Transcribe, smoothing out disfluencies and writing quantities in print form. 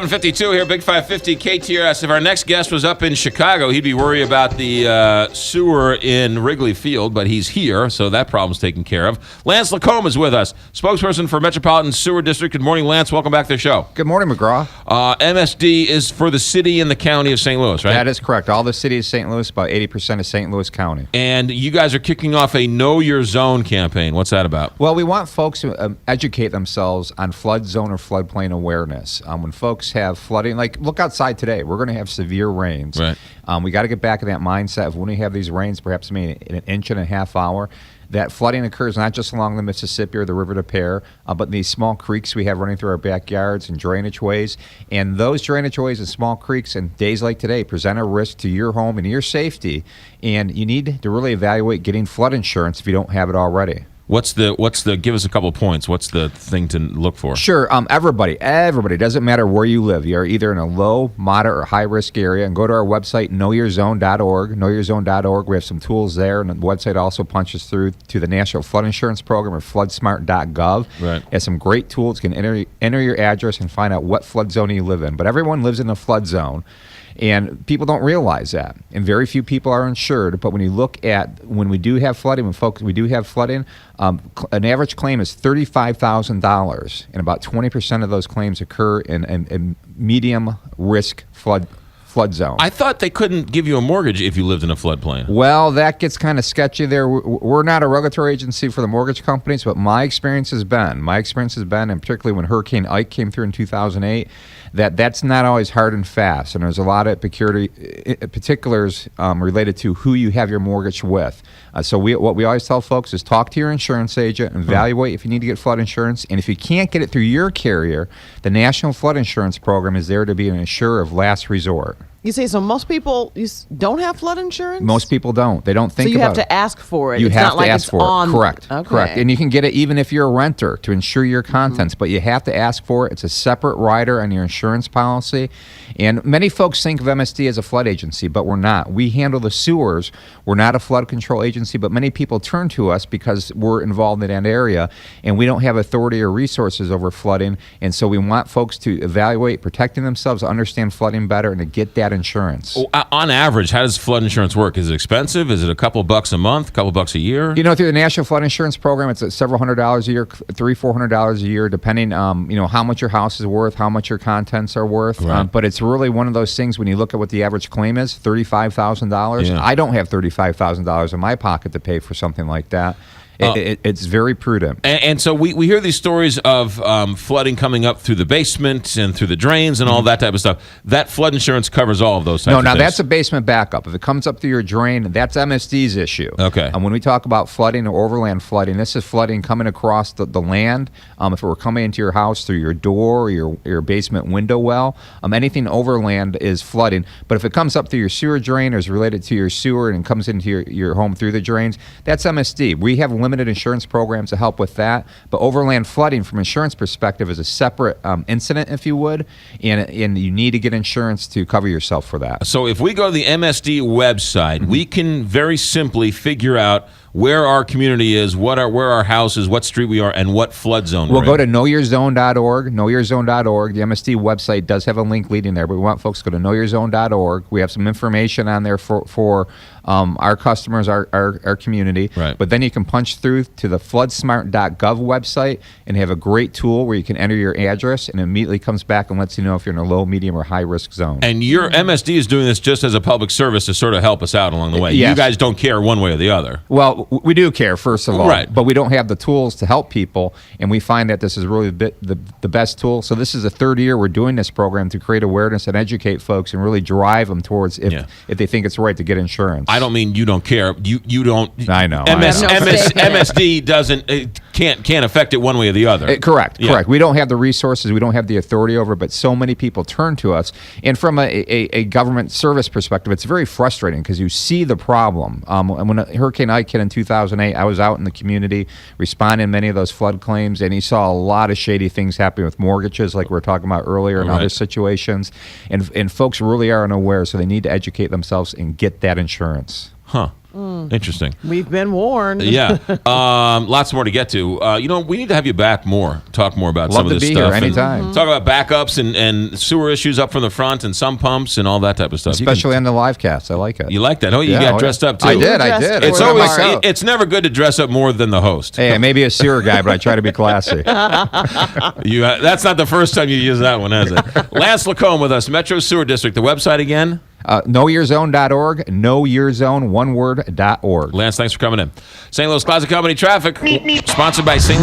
752 here, Big 550 KTRS. If our next guest was up in Chicago, he'd be worried about the sewer in Wrigley Field, but he's here, so that problem's taken care of. Lance Lacombe is with us, spokesperson for Metropolitan Sewer District. Good morning, Lance. Welcome back to the show. Good morning, McGraw. MSD is for the city and the county of St. Louis, right? That is correct. All the city of St. Louis, about 80% of St. Louis County. And you guys are kicking off a Know Your Zone campaign. What's that about? Well, we want folks to educate themselves on flood zone or floodplain awareness. When folks have flooding, like look outside today, we're going to have severe rains. Right. We got to get back in that mindset of when we have these rains, perhaps maybe in an inch and a half hour, that flooding occurs not just along the Mississippi or the River de Pere, but these small creeks we have running through our backyards and drainage ways. And those drainage ways and small creeks in days like today present a risk to your home and your safety. And you need to really evaluate getting flood insurance if you don't have it already. What's the give us a couple of points. What's the thing to look for? Sure. Everybody, doesn't matter where you live. You're either in a low, moderate, or high-risk area. And go to our website, knowyourzone.org. Knowyourzone.org. We have some tools there. And the website also punches through to the National Flood Insurance Program or floodsmartgov. Right. It has some great tools. You can enter your address and find out what flood zone you live in. But everyone lives in a flood zone. And people don't realize that. And very few people are insured. But when you look at when we do have flooding, we do have flooding, an average claim is $35,000. And about 20% of those claims occur in medium risk flood zone. I thought they couldn't give you a mortgage if you lived in a floodplain. Well, that gets kind of sketchy there. We're not a regulatory agency for the mortgage companies, but my experience has been, and particularly when Hurricane Ike came through in 2008, that's not always hard and fast. And there's a lot of particulars related to who you have your mortgage with. So what we always tell folks is talk to your insurance agent and evaluate if you need to get flood insurance. And if you can't get it through your carrier, the National Flood Insurance Program is there to be an insurer of last resort. You say so most people don't have flood insurance? Most people don't. They don't think about it. So you have to ask for it. You it's have not to like ask it's for on... it. Correct. Okay. Correct. And you can get it even if you're a renter to insure your contents, but you have to ask for it. It's a separate rider on your insurance policy. And many folks think of MSD as a flood agency, but we're not. We handle the sewers. We're not a flood control agency, but many people turn to us because we're involved in that area, and we don't have authority or resources over flooding. And so we want folks to evaluate protecting themselves, understand flooding better, and to get that insurance. On average, how does flood insurance work? Is it expensive? Is it a couple bucks a month, a couple bucks a year? You know, through the National Flood Insurance Program, it's several $100s a year, $300-$400 a year, depending how much your house is worth, how much your contents are worth. Right. But it's really one of those things when you look at what the average claim is, $35,000. Yeah. I don't have $35,000 in my pocket to pay for something like that. It's very prudent. And so we hear these stories of flooding coming up through the basement and through the drains and all that type of stuff. That flood insurance covers all of those types of things. That's a basement backup. If it comes up through your drain, that's MSD's issue. Okay. And when we talk about flooding or overland flooding, this is flooding coming across the land. If it were coming into your house through your door or your basement window well, anything overland is flooding. But if it comes up through your sewer drain or is related to your sewer and comes into your home through the drains, that's MSD. We have limited insurance programs to help with that, but overland flooding from insurance perspective is a separate incident, if you would, and you need to get insurance to cover yourself for that. So if we go to the MSD website, we can very simply figure out where our community is, where our house is, what street we are, and what flood zone we're in. Go to knowyourzone.org, knowyourzone.org. The MSD website does have a link leading there, but we want folks to go to knowyourzone.org. We have some information on there for our customers, our community. Right. But then you can punch through to the floodsmartgov website and have a great tool where you can enter your address and it immediately comes back and lets you know if you're in a low, medium, or high risk zone. And your MSD is doing this just as a public service to sort of help us out along the way. Yes. You guys don't care one way or the other. Well, we do care, first of all, right, but we don't have the tools to help people, and we find that this is really the best tool. So this is the third year we're doing this program to create awareness and educate folks and really drive them towards if they think it's right to get insurance. I don't mean you don't care. You don't. I know. MSD doesn't can't affect it one way or the other. Correct. We don't have the resources. We don't have the authority over it, but so many people turn to us. And from a government service perspective, it's very frustrating because you see the problem. When Hurricane Ike hit in 2008, I was out in the community responding to many of those flood claims, and he saw a lot of shady things happening with mortgages, like we were talking about earlier, and other situations. And folks really are unaware, so they need to educate themselves and get that insurance. Huh. Interesting. We've been warned. Yeah. Lots more to get to. We need to have you back more. Talk more about Love some of to this be stuff. here anytime. Talk about backups and sewer issues up from the front and sump pumps and all that type of stuff. Especially on the live cast. I like it. You like that? Oh, you Yeah, got oh, dressed yeah. up too. I did. It's Put it on always. myself. It's never good to dress up more than the host. Hey, I may be a sewer guy, but I try to be classy. That's not the first time you use that one, has it? Lance Lacombe with us, Metro Sewer District. The website again? KnoWourZone.org. KnowYourZone, one word, .org. Lance, thanks for coming in. St. Louis Closet Company traffic, sponsored by St.